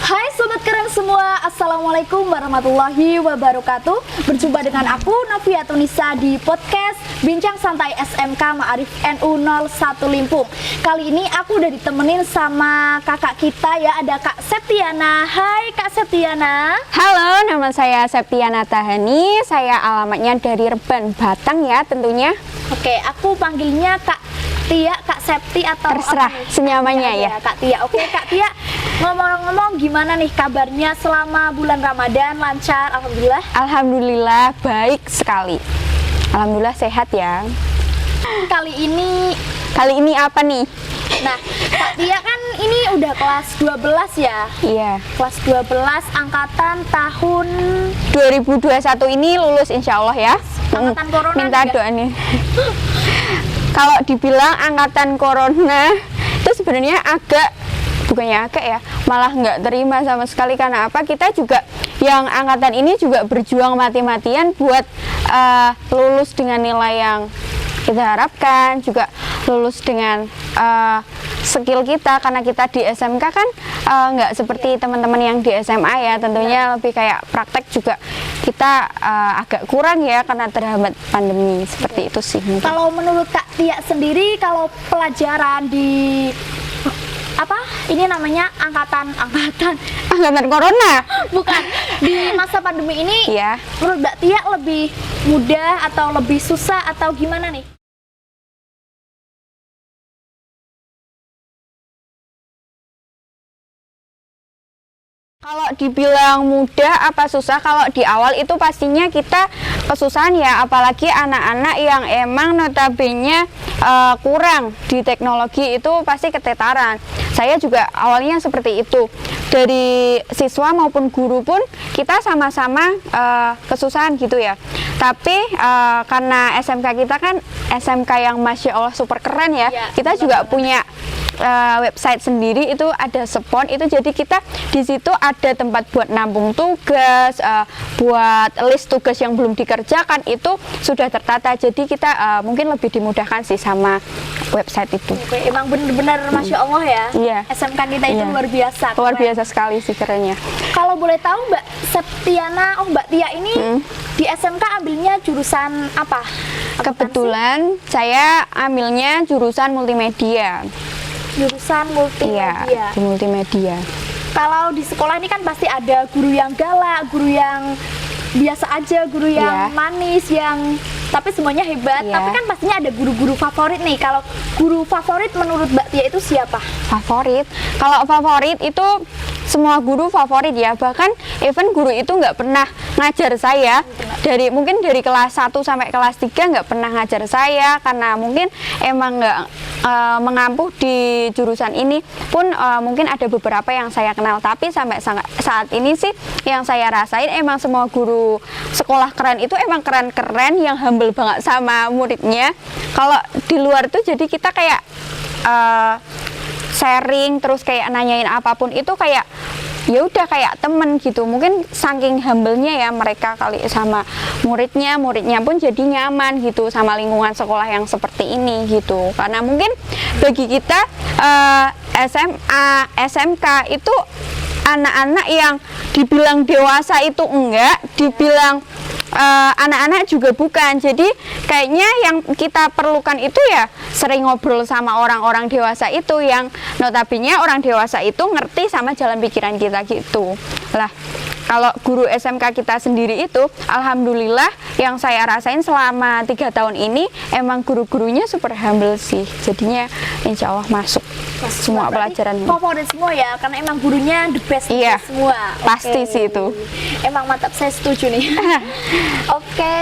Hai Sobat Keren semua, Assalamualaikum warahmatullahi wabarakatuh. Berjumpa dengan aku Novia Tunisa di podcast Bincang Santai SMK Ma'arif NU 01 Limpung. Kali ini aku udah ditemenin sama kakak kita ya, ada Kak Septiana. Hai Kak Septiana. Halo, nama saya Septiana Tahani. Saya alamatnya dari Reban Batang ya tentunya. Oke, aku panggilnya Kak Tia, Kak Septi atau terserah senyamannya ya. Kak Tia. Oke Kak Tia, ngomong-ngomong gimana nih kabarnya selama bulan Ramadan? Lancar, alhamdulillah. Alhamdulillah baik sekali. Alhamdulillah sehat ya. Kali ini apa nih? nah Kak Tia kan ini udah kelas 12 ya. Iya. Kelas 12 angkatan tahun 2021 ini lulus insya Allah ya. Angkatan corona. Minta doa nih. Kalau dibilang angkatan corona itu sebenarnya bukannya agak ya, malah nggak terima sama sekali. Karena apa? Kita juga yang angkatan ini juga berjuang mati-matian buat lulus dengan nilai yang kita harapkan, juga lulus dengan skill kita, karena kita di SMK kan nggak seperti teman-teman yang di SMA ya, tentunya lebih kayak praktek juga kita agak kurang ya karena terhambat pandemi, seperti itu sih. Kalau menurut Kak Tia sendiri, kalau pelajaran di ini namanya angkatan corona, bukan, di masa pandemi ini ya, menurut Mbak Tia lebih mudah atau lebih susah atau gimana nih? Kalau dibilang mudah apa susah, kalau di awal itu pastinya kita kesusahan ya, apalagi anak-anak yang emang notabene kurang di teknologi itu pasti ketetaran. Saya juga awalnya seperti itu. Dari siswa maupun guru pun kita sama-sama kesusahan gitu ya. Tapi karena SMK kita kan SMK yang Masya Allah super keren ya, kita juga punya website sendiri, itu ada Spon itu, jadi kita di situ ada tempat buat nampung tugas, buat list tugas yang belum dikerjakan itu sudah tertata, jadi kita mungkin lebih dimudahkan sih sama website itu. Oke, emang bener-bener Masya Allah ya. Iya. SMK kita itu luar biasa. Luar biasa sekali sih kerennya. Kalau boleh tahu Mbak Septiana, Mbak Tia ini di SMK ambilnya jurusan apa? Kebetulan saya ambilnya jurusan multimedia. Jurusan multimedia. Iya, di multimedia. Kalau di sekolah ini kan pasti ada guru yang galak, guru yang biasa aja, guru yang manis, yang tapi semuanya hebat. Tapi kan pastinya ada guru-guru favorit nih. Kalau guru favorit menurut Mbak Tia itu siapa? Favorit? Kalau favorit itu semua guru favorit ya. Bahkan even guru itu nggak pernah ngajar saya. Mungkin dari kelas 1 sampai kelas 3 nggak pernah ngajar saya, karena mungkin emang nggak mengampuh di jurusan ini pun. Mungkin ada beberapa yang saya kenal, tapi sampai saat ini sih yang saya rasain emang semua guru sekolah keren itu emang keren-keren, yang humble banget sama muridnya. Kalau di luar tuh jadi kita kayak sharing, terus kayak nanyain apapun itu kayak ya udah kayak temen gitu. Mungkin saking humble-nya ya mereka kali sama muridnya pun jadi nyaman gitu sama lingkungan sekolah yang seperti ini gitu. Karena mungkin bagi kita SMA, SMK itu anak-anak yang dibilang dewasa itu enggak, dibilang anak-anak juga bukan. Jadi kayaknya yang kita perlukan itu ya sering ngobrol sama orang-orang dewasa itu, yang notabene orang dewasa itu ngerti sama jalan pikiran kita gitu lah. Kalau guru SMK kita sendiri itu alhamdulillah yang saya rasain selama 3 tahun ini emang guru-gurunya super humble sih. Jadinya insya Allah masuk semua pelajaran. Favorit semua ya, karena emang gurunya the best semua. Pasti sih itu. Emang mantap, saya setuju nih. Oke,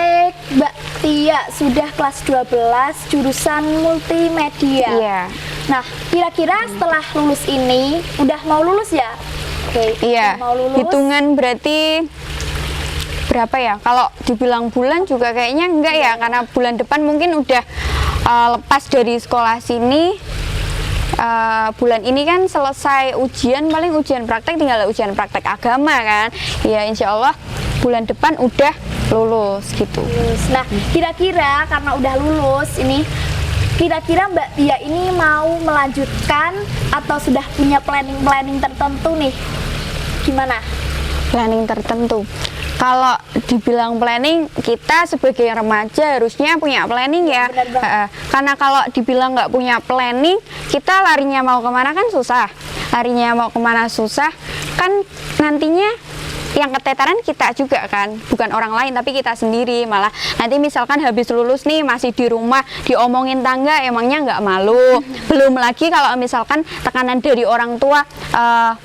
Mbak Tia sudah kelas 12 jurusan multimedia. Iya. Nah, kira-kira setelah lulus ini udah mau lulus ya? Iya, hitungan berarti berapa ya? Kalau dibilang bulan juga kayaknya enggak ya, karena bulan depan mungkin udah lepas dari sekolah sini. Bulan ini kan selesai ujian, paling ujian praktek, tinggal ujian praktek agama kan. Ya insya Allah bulan depan udah lulus gitu. Nah, kira-kira karena udah lulus ini, kira-kira Mbak Tia ini mau melanjutkan atau sudah punya planning tertentu nih? gimana? Planning tertentu. Kalau dibilang planning, kita sebagai remaja harusnya punya planning ya. Benar banget. Karena kalau dibilang nggak punya planning, kita larinya mau kemana kan susah. Larinya mau kemana susah, kan nantinya yang keteteran kita juga kan, bukan orang lain tapi kita sendiri. Malah nanti misalkan habis lulus nih masih di rumah diomongin tangga, emangnya nggak malu? Belum lagi kalau misalkan tekanan dari orang tua,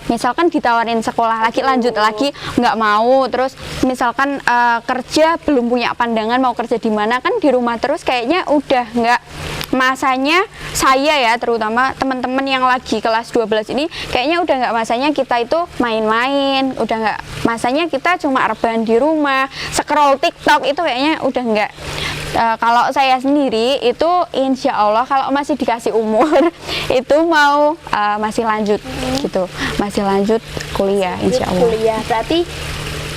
misalkan ditawarin sekolah lagi, lanjut lagi nggak mau, terus misalkan kerja belum punya pandangan mau kerja di mana, kan di rumah terus kayaknya udah nggak masanya. Saya ya terutama teman-teman yang lagi kelas 12 ini kayaknya udah nggak masanya kita itu main-main, udah nggak masanya kita cuma rebahan di rumah scroll TikTok, itu kayaknya udah nggak. Kalau saya sendiri itu insya Allah kalau masih dikasih umur itu mau masih lanjut gitu, masih lanjut kuliah insya Allah. Kuliah berarti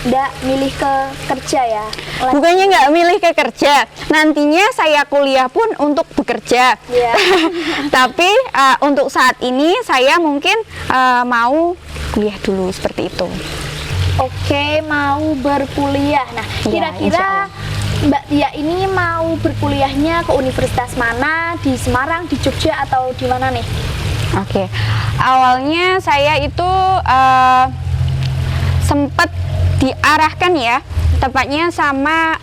nggak milih ke kerja ya? Bukannya nggak milih ke kerja, nantinya saya kuliah pun untuk bekerja. Iya. Tapi untuk saat ini saya mungkin mau kuliah dulu seperti itu. Oke, mau berkuliah. Nah, Iya, kira-kira insya Allah. Mbak Tia ini mau berkuliahnya ke universitas mana? Di Semarang, di Jogja, atau di mana nih? Oke, awalnya saya itu sempat diarahkan ya, tepatnya sama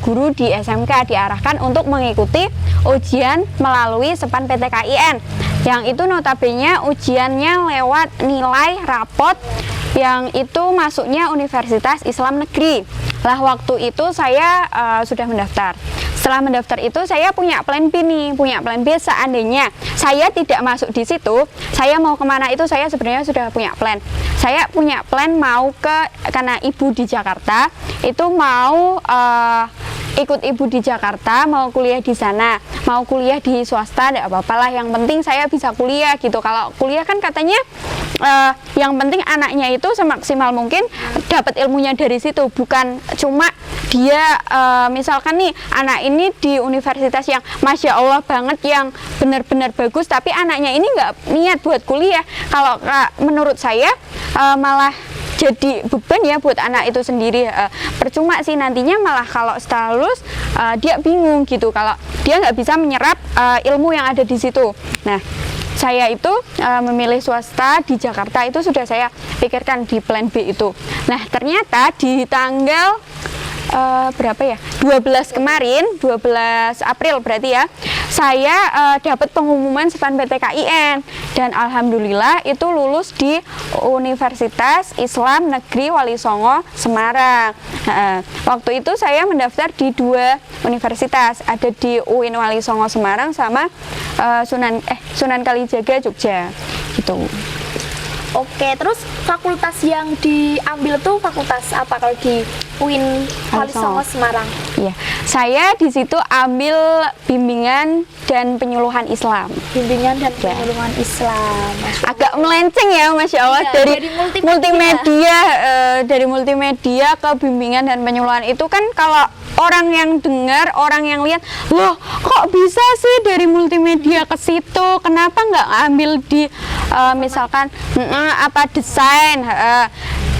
guru di SMK, diarahkan untuk mengikuti ujian melalui SEPAN PTKIN, yang itu notabene ujiannya lewat nilai rapot, yang itu masuknya Universitas Islam Negeri. Lah waktu itu saya sudah mendaftar. Setelah mendaftar itu saya punya plan B nih, punya plan B seandainya saya tidak masuk di situ, saya mau kemana itu saya sebenarnya sudah punya plan. Saya punya plan mau karena ibu di Jakarta, itu mau ikut ibu di Jakarta, mau kuliah di sana, mau kuliah di swasta, tidak apa-apa lah, yang penting saya bisa kuliah gitu. Kalau kuliah kan katanya yang penting anaknya itu semaksimal mungkin dapat ilmunya dari situ, bukan cuma dia misalkan nih anak ini di universitas yang Masya Allah banget, yang benar-benar bagus, tapi anaknya ini nggak niat buat kuliah. Kalau menurut saya malah jadi beban ya buat anak itu sendiri. Percuma sih nantinya, malah kalau setelah lulus dia bingung gitu kalau dia nggak bisa menyerap ilmu yang ada di situ. Nah, saya itu memilih swasta di Jakarta itu sudah saya pikirkan di plan B itu. Nah, ternyata di tanggal berapa ya? 12 kemarin, 12 April berarti ya. Saya dapat pengumuman SEPAN PTKIN dan alhamdulillah itu lulus di Universitas Islam Negeri Wali Songo Semarang. Waktu itu saya mendaftar di 2 universitas, ada di UIN Wali Songo Semarang sama Sunan Kalijaga Jogja gitu. Oke, terus fakultas yang diambil tuh fakultas apa kalau di UIN Wali Songo Semarang? Iya, saya di situ ambil bimbingan dan penyuluhan Islam. Bimbingan dan penyuluhan Islam. Agak melenceng ya, Masya Allah, Iya, dari dari multimedia, dari multimedia ke bimbingan dan penyuluhan itu kan kalau orang yang dengar, orang yang lihat, loh kok bisa sih dari multimedia ke situ? Kenapa nggak ambil di misalkan apa desain,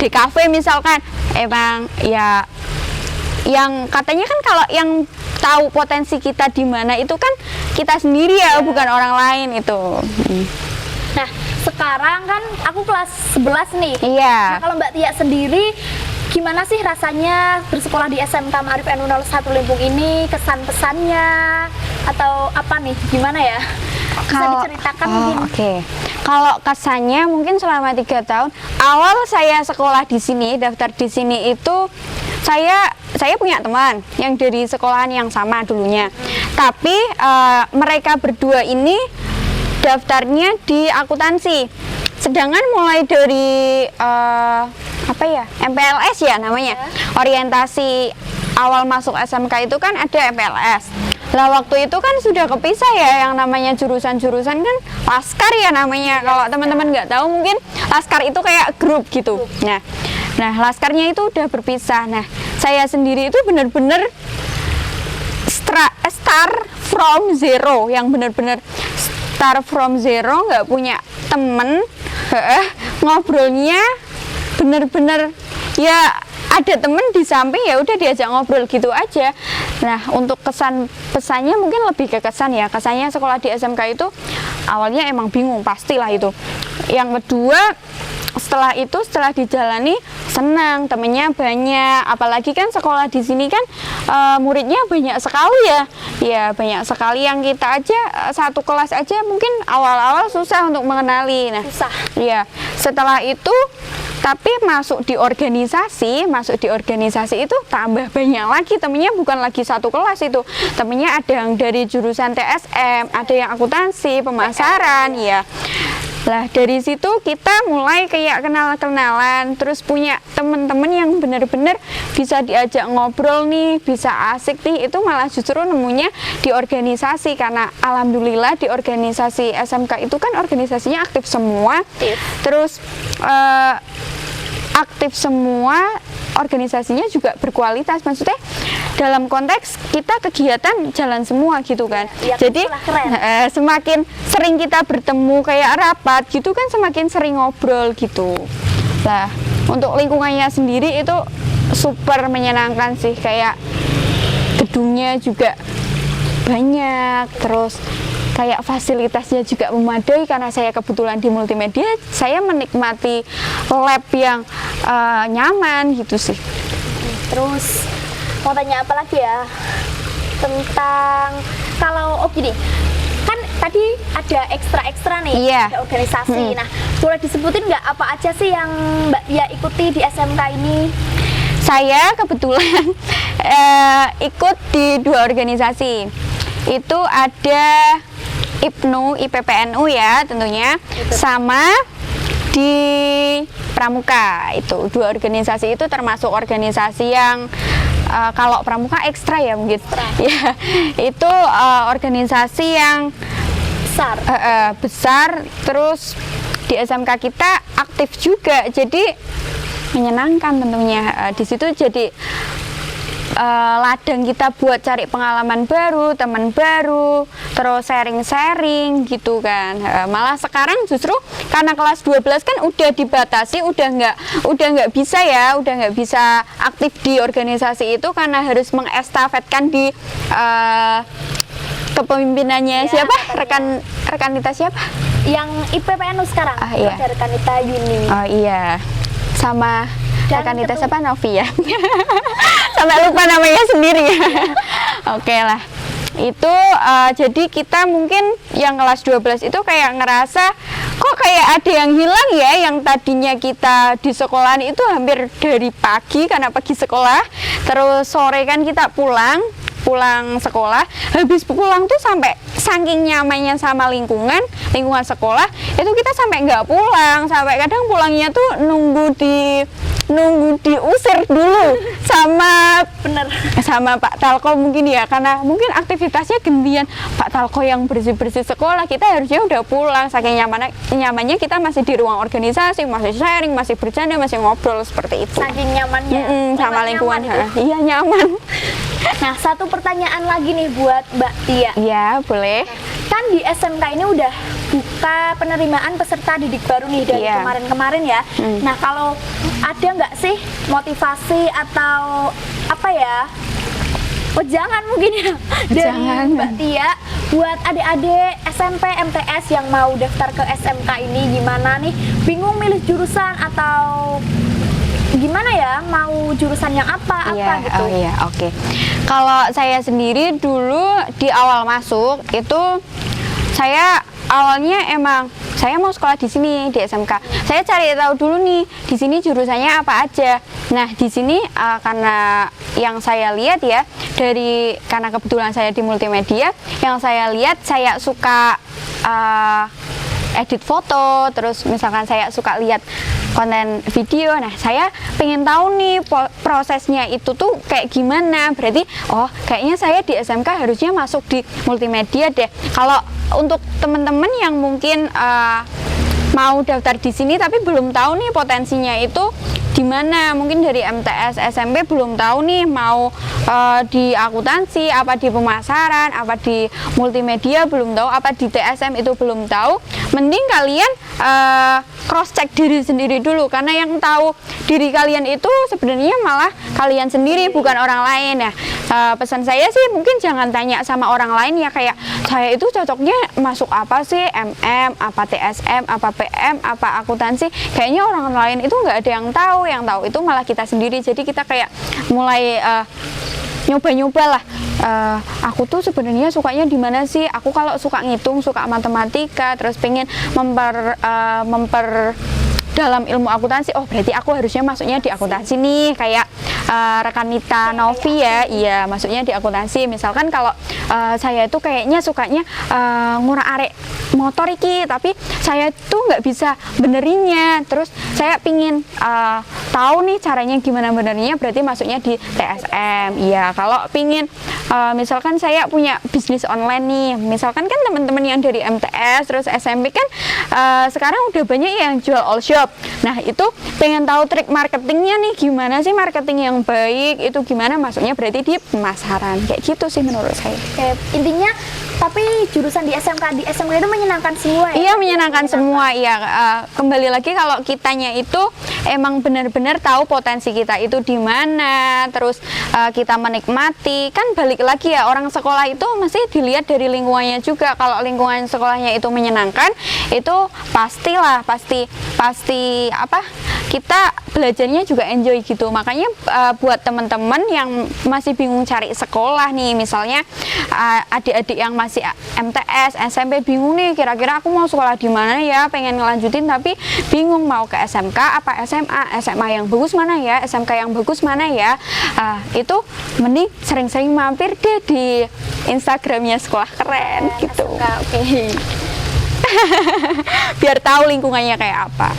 di kafe misalkan? Emang ya yang katanya kan kalau yang tahu potensi kita di mana itu kan kita sendiri ya, bukan orang lain itu. Nah, sekarang kan aku kelas 11 nih. Iya. Nah, kalau Mbak Tia sendiri gimana sih rasanya bersekolah di SMK Ma'arif NU 01 Limpung ini, kesan-pesannya atau apa nih, gimana ya? Bisa diceritakan mungkin? Oke. Kalau kesannya mungkin selama 3 tahun awal saya sekolah di sini, daftar di sini itu saya punya teman yang dari sekolahan yang sama dulunya. Tapi mereka berdua ini daftarnya di akuntansi. Sedangkan mulai dari apa ya, MPLS ya namanya, orientasi awal masuk SMK itu kan ada MPLS. Lah waktu itu kan sudah kepisah ya, yang namanya jurusan-jurusan kan Laskar ya namanya. Kalau teman-teman nggak tahu mungkin Laskar itu kayak grup gitu. Nah Laskarnya itu udah berpisah. Nah saya sendiri itu benar-benar start from zero, yang benar-benar start from zero, nggak punya temen, ngobrolnya bener-bener ya ada temen di samping, ya udah diajak ngobrol gitu aja. Nah, untuk kesan pesannya mungkin lebih ke kesan ya. Kesannya sekolah di SMK itu awalnya emang bingung, pastilah itu. Yang kedua, setelah dijalani senang, temennya banyak, apalagi kan sekolah di sini kan muridnya banyak sekali ya. Ya banyak sekali, yang kita aja satu kelas aja mungkin awal-awal susah untuk mengenali. Nah, Susah. ya setelah itu tapi masuk di organisasi itu tambah banyak lagi temennya, bukan lagi satu kelas itu. Temennya ada yang dari jurusan TSM, ada yang akuntansi, pemasaran, ya. Lah dari situ kita mulai kayak kenal-kenalan, terus punya temen-temen yang benar-benar bisa diajak ngobrol nih, bisa asik nih. Itu malah justru nemunya di organisasi, karena alhamdulillah di organisasi SMK itu kan organisasinya aktif semua. Terus aktif semua, organisasinya juga berkualitas, maksudnya dalam konteks kita kegiatan jalan semua gitu kan. Ya, jadi semakin sering kita bertemu kayak rapat gitu kan, semakin sering ngobrol gitu. Lah untuk lingkungannya sendiri itu super menyenangkan sih, kayak gedungnya juga banyak, terus kayak fasilitasnya juga memadai. Karena saya kebetulan di multimedia, saya menikmati lab yang nyaman gitu sih. Terus mau tanya apa lagi ya, tentang kalau gini kan tadi ada ekstra nih, Iya. ada organisasi. Nah, boleh disebutin nggak apa aja sih yang Mbak Tia ikuti di SMK ini? Saya kebetulan ikut di 2 organisasi. Itu ada IPPNU ya tentunya, sama di Pramuka. Itu 2 organisasi itu termasuk organisasi yang kalau Pramuka ekstra ya mungkin. Ya, itu organisasi yang besar, terus di SMK kita aktif juga, jadi menyenangkan tentunya. Di situ jadi ladang kita buat cari pengalaman baru, teman baru, terus sharing-sharing gitu kan. Malah sekarang justru karena kelas 12 kan udah dibatasi, udah nggak bisa ya, udah nggak bisa aktif di organisasi itu karena harus mengestafetkan di kepemimpinannya ya, siapa? Rekan kita siapa? Yang IPPNU sekarang. Iya. Ada rekan kita Yuni. Oh iya. Sama Dan rekan kita siapa? Novi ya. Sampai lupa namanya sendiri. Oke lah. Itu jadi kita mungkin yang kelas 12 itu kayak ngerasa kok kayak ada yang hilang ya, yang tadinya kita di sekolah itu hampir dari pagi karena pagi sekolah, terus sore kan kita pulang sekolah, habis pulang tuh sampai saking nyamannya sama lingkungan sekolah itu kita sampai nggak pulang, sampai kadang pulangnya tuh nunggu diusir dulu sama Pak Talko mungkin ya, karena mungkin aktivitasnya gantian. Pak Talko yang bersih-bersih sekolah, kita harusnya udah pulang, saking nyamannya kita masih di ruang organisasi, masih sharing, masih bercanda, masih ngobrol seperti itu. Saking nyamannya. Sama lingkungan. Nyaman itu. Iya, nyaman. Nah, satu pertanyaan lagi nih buat Mbak Tia. Iya, boleh. Kan di SMK ini udah buka penerimaan peserta didik baru nih dari Iya. kemarin-kemarin ya. Nah, kalau ada nggak sih motivasi atau apa ya, jangan mungkin ya dari Jangan. Mbak Tia buat adik-adik SMP MTS yang mau daftar ke SMK ini, gimana nih, bingung milih jurusan atau gimana ya, mau jurusan yang apa gitu. Oh iya, oke. Kalau saya sendiri dulu di awal masuk itu saya awalnya emang saya mau sekolah di sini di SMK. Saya cari tahu dulu nih di sini jurusannya apa aja. Nah, di sini karena yang saya lihat ya, karena kebetulan saya di multimedia, yang saya lihat saya suka edit foto, terus misalkan saya suka lihat konten video. Nah, saya pengen tahu nih prosesnya itu tuh kayak gimana. Berarti kayaknya saya di SMK harusnya masuk di multimedia deh. Kalau untuk teman-teman yang mungkin mau daftar di sini tapi belum tahu nih potensinya itu di mana. Mungkin dari MTS SMP belum tahu nih mau di akuntansi, apa di pemasaran, apa di multimedia belum tahu, apa di TSM itu belum tahu. Mending kalian cross check diri sendiri dulu, karena yang tahu diri kalian itu sebenarnya malah kalian sendiri, bukan orang lain ya. Pesan saya sih mungkin jangan tanya sama orang lain ya, kayak saya itu cocoknya masuk apa sih, MM, apa TSM, apa PM, apa akuntansi. Kayaknya orang lain itu nggak ada yang tahu itu malah kita sendiri. Jadi kita kayak mulai nyoba-nyoba lah. Aku tuh sebenarnya sukanya di mana sih? Aku kalau suka ngitung, suka matematika, terus pengen memper dalam ilmu akuntansi. Oh, berarti aku harusnya masuknya di akuntansi nih, kayak rekan Nita Novi ya. Iya, masuknya di akuntansi. Misalkan kalau saya itu kayaknya sukanya ngurang-arek motor iki, tapi saya tuh nggak bisa benerinnya. Terus saya pingin tahu nih caranya gimana benerinnya, berarti masuknya di TSM. Iya, kalau pingin misalkan saya punya bisnis online nih, misalkan kan teman-teman yang dari MTS terus SMP kan sekarang udah banyak yang jual all shop. Nah, itu pengen tahu trik marketingnya nih, gimana sih marketing yang baik itu, gimana masuknya berarti di pemasaran. Kayak gitu sih menurut saya. Oke, intinya tapi jurusan di SMK itu menyenangkan semua ya? Iya, menyenangkan semua. Iya, kembali lagi kalau kitanya itu emang benar-benar tahu potensi kita itu di mana, terus kita menikmati. Kan balik lagi ya, orang sekolah itu mesti dilihat dari lingkungannya juga. Kalau lingkungan sekolahnya itu menyenangkan, itu pastilah pasti apa, kita belajarnya juga enjoy gitu. Makanya buat teman-teman yang masih bingung cari sekolah nih, misalnya adik-adik yang masih MTS, SMP bingung nih, kira-kira aku mau sekolah di mana ya, pengen ngelanjutin tapi bingung mau ke SMK apa SMA yang bagus mana ya, SMK yang bagus mana ya. Itu mending sering-sering mampir deh di Instagramnya Sekolah Keren gitu. SMK, oke. Biar tahu lingkungannya kayak apa.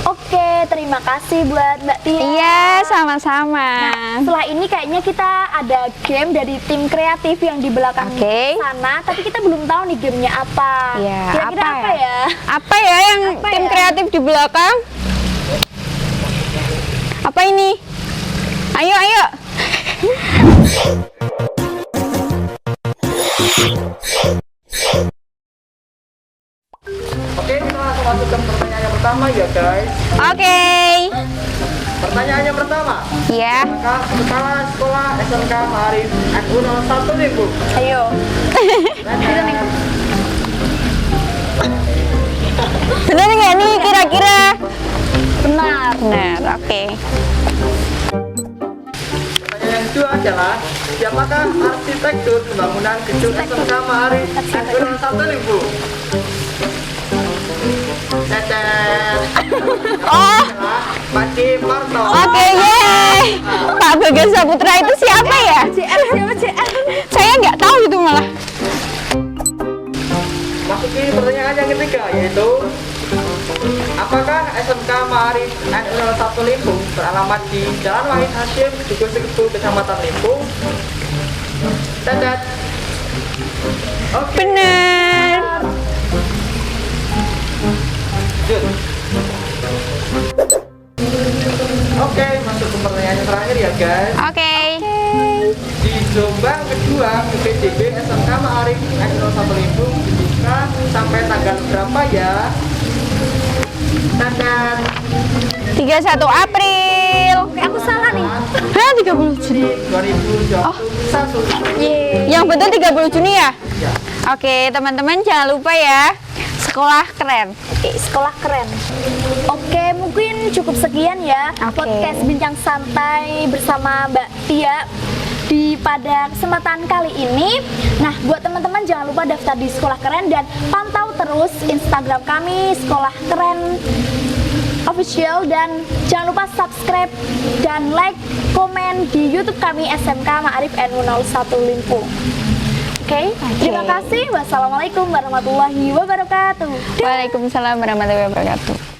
Oke, terima kasih buat Mbak Tia. Iya, sama-sama. Nah, setelah ini kayaknya kita ada game dari tim kreatif yang di belakang Oke. sana, tapi kita belum tahu nih gamenya apa. Iya, Kira-kira apa ya? Apa ya yang Apa tim ya? kreatif di belakang? Apa ini? Ayo, ayo. Oke, kita langsung masuk ke pertanyaan yang pertama ya guys. Oke. Pertanyaan yang pertama, Ya. maka kepala sekolah SMK Ma'arif NU 01 nih Bu. Ayo. Benar nggak nih kira-kira? Benar. Benar, oke. Pertanyaan yang kedua adalah, siapakah arsitektur pembangunan gedung SMK Ma'arif NU 01 nih Bu? Dadah. Oh, Pak Kim Marto. oke, yeay. Pak Bagas Saputra itu siapa ya? Siapa CR? Saya nggak tahu itu malah. Masuki pertanyaan yang ketiga, yaitu apakah SMK Ma'arif NU 01 Limpung beralamat di Jalan Wahid Hasyim, Dukuh Sekebu, Kecamatan Limpung? Dadat. Oke. Benar. Lanjut. Oke, masuk ke pertanyaan yang terakhir ya guys. Oke. Di Jombang kedua, PPDB SMK Ma'arif NU 01 Limpung dibuka sampai tanggal berapa ya? Dadat. 31 April. Oke, aku salah nih. Hah, 30 Juni. 2021. Yang betul 30 Juni ya? Ya. Oke, teman-teman jangan lupa ya. Sekolah Keren. Oke, sekolah keren. Oke, mungkin cukup sekian ya Oke. podcast Bincang Santai bersama Mbak Tia pada kesempatan kali ini. Nah, buat teman-teman jangan lupa daftar di Sekolah Keren dan pantau terus Instagram kami Sekolah Keren Official, dan jangan lupa subscribe dan like, komen di YouTube kami SMK Ma'arif NU 01 Limpung. Oke, terima kasih. Wassalamualaikum warahmatullahi wabarakatuh. Waalaikumsalam warahmatullahi wabarakatuh.